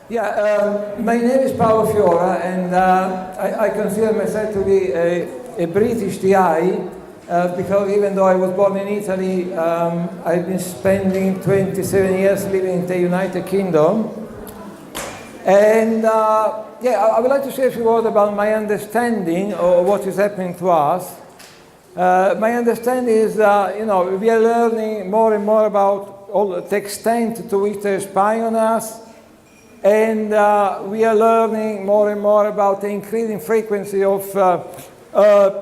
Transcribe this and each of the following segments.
Yeah, my name is Paolo Fiora, and I consider myself to be a British DI because even though I was born in Italy, I've been spending 27 years living in the United Kingdom. And I would like to say a few words about my understanding of what is happening to us. My understanding is, we are learning more and more about all the extent to which they spy on us. And we are learning more and more about the increasing frequency of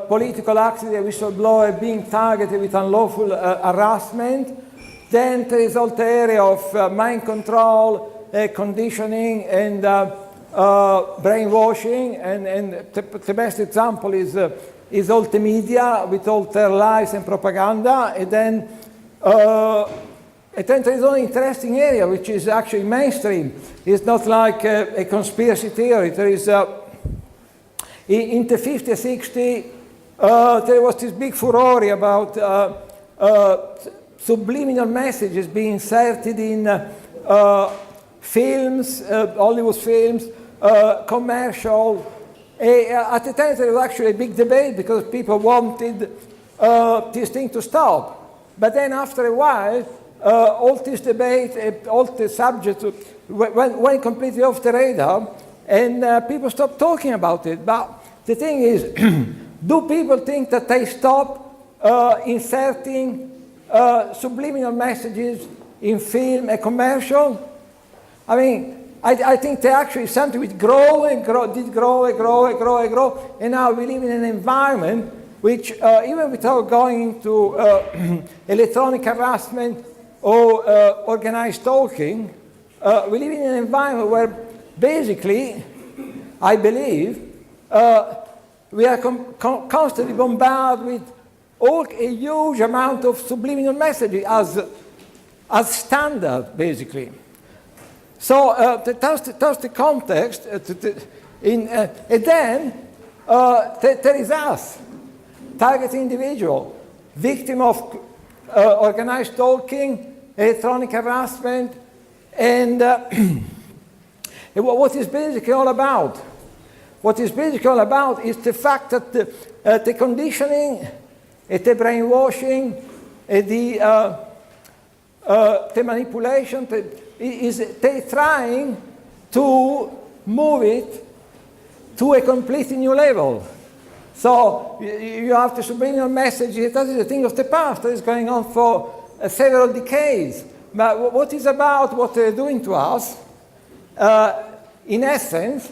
political activists, whistleblowers being targeted with unlawful harassment. Then there is all the area of mind control, conditioning, and brainwashing. And the best example is all the media with all their lies and propaganda. And then there is one interesting area which is actually mainstream. It's not like a conspiracy theory. There is, in the 50s, 60s, there was this big furore about subliminal messages being inserted in films, Hollywood films, commercial. At the time, there was actually a big debate because people wanted this thing to stop. But then after a while, all this debate, all the subjects went completely off the radar, and people stopped talking about it. But the thing is, do people think that they stop inserting subliminal messages in film and commercial? I mean, I think they actually something which did grow, and now we live in an environment which, even without going into electronic harassment or organized stalking, we live in an environment where basically, I believe, we are constantly bombarded with a huge amount of subliminal messages as standard, basically. So that's the context. And then there is us, targeted individual, victim of organized stalking, electronic harassment, and what is basically all about? What is basically all about is the fact that the conditioning, the brainwashing, the manipulation, they're trying to move it to a completely new level. So you have the subliminal message. That is a thing of the past that is going on for several decades. But what is about what they're doing to us, in essence,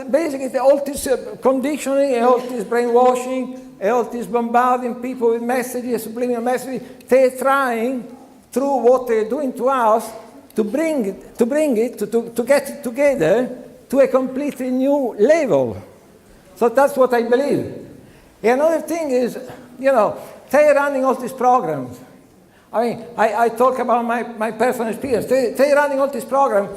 basically all this conditioning, all this brainwashing, all this bombarding people with messages, subliminal messages, they're trying, through what they're doing to us, to get it together to a completely new level. So that's what I believe. Another thing is, they're running all these programs. I mean, I talk about my personal experience. They're running all these programs.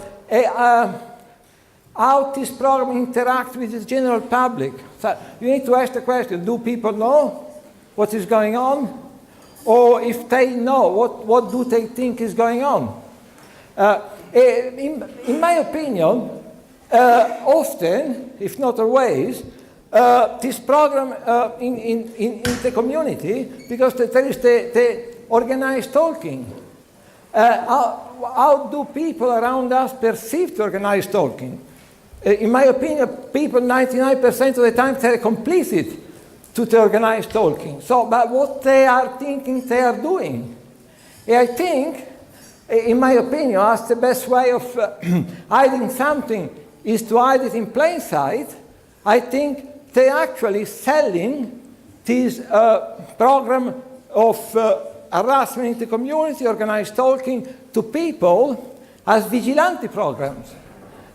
How this program interact with the general public. So you need to ask the question, do people know what is going on? Or if they know, what do they think is going on? In my opinion, often, if not always, this program in the community, because there is the organized stalking. How do people around us perceive the organized stalking? In my opinion, people 99% of the time they're complicit to the organized stalking. So, but what they are thinking they are doing. And I think, in my opinion, that's the best way of hiding something is to hide it in plain sight. I think they're actually selling this program of harassment in the community, organized stalking, to people as vigilante programs.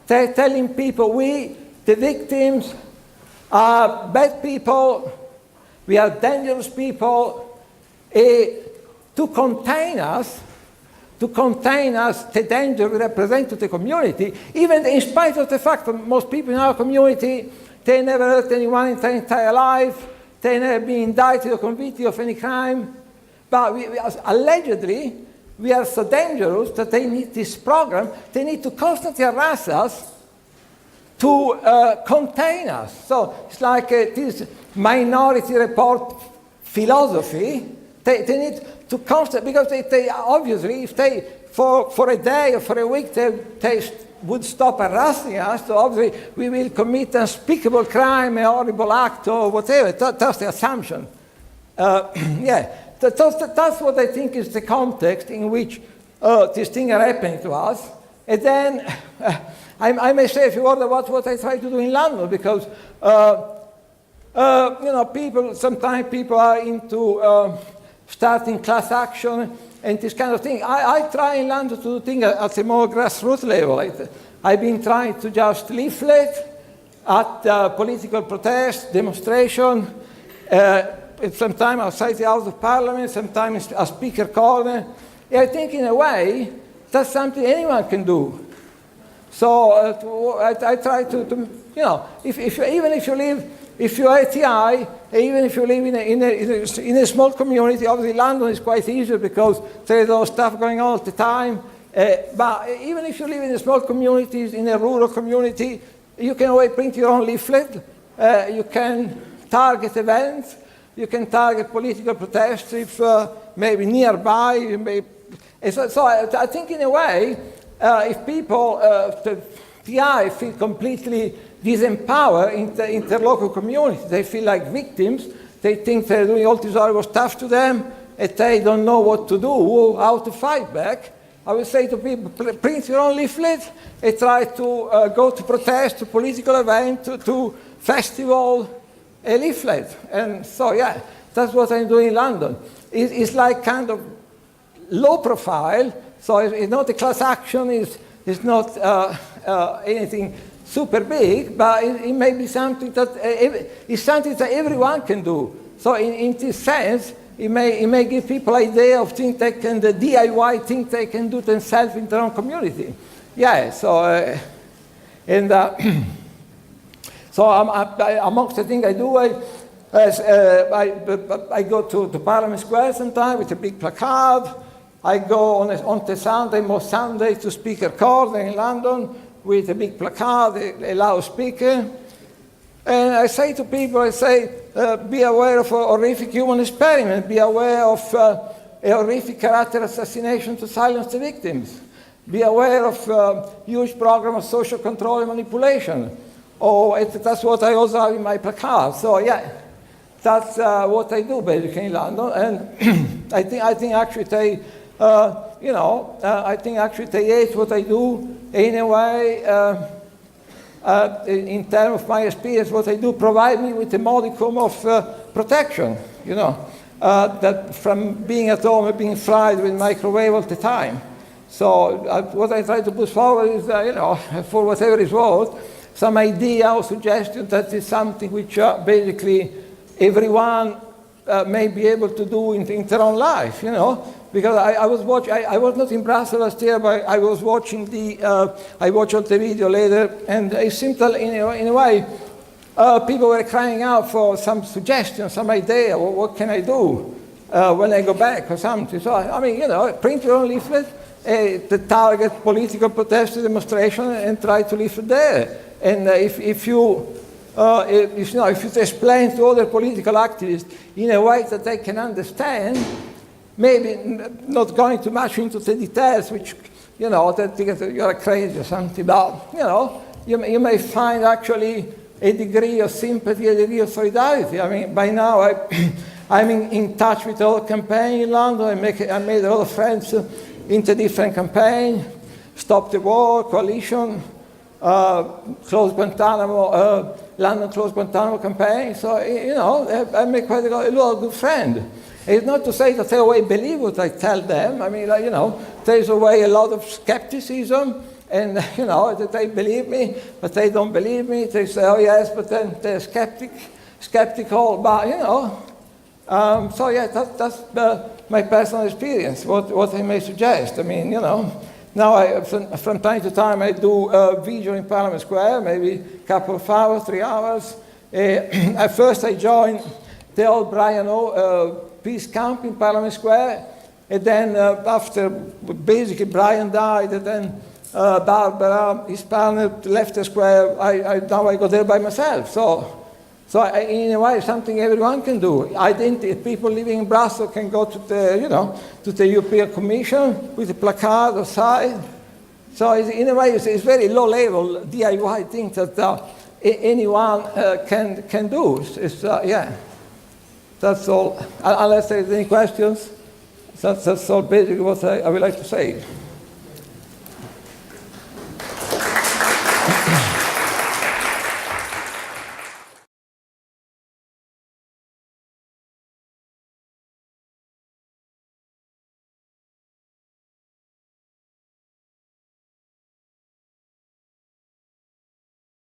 They're telling people we, the victims, are bad people, we are dangerous people, to contain us, the danger we represent to the community, even in spite of the fact that most people in our community, they never hurt anyone in their entire life, they never been indicted or convicted of any crime, but allegedly, we are so dangerous that they need this program. They need to constantly harass us to contain us. So it's like this Minority Report philosophy. They need to constantly, because they obviously, if they, for a day or for a week, they would stop harassing us, so obviously we will commit unspeakable crime, a horrible act, or whatever. That's the assumption. That's what I think is the context in which these things are happening to us. And then I may say a few words about what I try to do in London, because sometimes people are into starting class action and this kind of thing. I try in London to do things at a more grassroots level. I've been trying to just leaflet at political protest, demonstration, sometimes outside the House of Parliament, sometimes a speaker corner. I think in a way that's something anyone can do. So I try to if you're ATI, even if you live in a small community, obviously London is quite easier because there is a lot of stuff going on at the time. But even if you live in a small community, in a rural community, you can always print your own leaflet. You can target events. You can target political protests if maybe nearby. So I think in a way, if people, TI feel completely disempowered in their local community, they feel like victims, they think they're doing all this horrible stuff to them, and they don't know what to do, how to fight back. I would say to people, print your own leaflet and try to go to protest, to political event, to festival, a leaflet. And so, that's what I'm doing in London. It's like kind of low profile, so it's not a class action, it's not anything super big, but it may be something that it's something that everyone can do. So in this sense, it may give people idea of things they can, the DIY things they can do themselves in their own community. So amongst the things I do, I go to Parliament Square sometimes with a big placard. I go on the Sunday, most Sundays, to Speaker Corner in London with a big placard, a loudspeaker. And I say to people, be aware of a horrific human experiment. Be aware of a horrific character assassination to silence the victims. Be aware of a huge program of social control and manipulation. That's what I also have in my placard. So that's what I do basically in London. And I think actually they, I think actually they hate what I do in a way. In terms of my experience, what I do provide me with a modicum of protection, that from being at home and being fried with microwave all the time. So what I try to put forward is, for whatever it's worth, some idea or suggestion that is something which basically everyone may be able to do in their own life, Because I was not in Brussels last year, but I was watching I watched the video later, and it seemed that in a way, people were crying out for some suggestion, some idea, what can I do when I go back or something. So, print your own leaflet, the target political protest demonstration, and try to leave it there. And if you explain to other political activists in a way that they can understand, maybe not going too much into the details, which, that you're crazy or something, but, you may find actually a degree of sympathy, a degree of solidarity. I mean, by now I'm in touch with all the campaign in London. I made a lot of friends in the different campaigns, Stop the War, Coalition, Close Guantanamo, London Close Guantanamo campaign. So, I make quite a lot of good friends. It's not to say that they always believe what I tell them. I mean, there's always a lot of skepticism, and, that they believe me, but they don't believe me. They say, oh yes, but then they're skeptical, but, that's my personal experience, what I may suggest. I mean, now from time to time I do a vigil in Parliament Square, maybe a couple of hours, 3 hours. At first I joined the old Brian O. Peace camp in Parliament Square, And then after basically Brian died, and then Barbara, his partner, left the square, now I go there by myself. So in a way, something everyone can do. People living in Brussels can go to the European Commission with a placard outside. So in a way, it's very low-level DIY thing that anyone can do. Yeah, that's all. Unless there's any questions, that's all basically what I would like to say.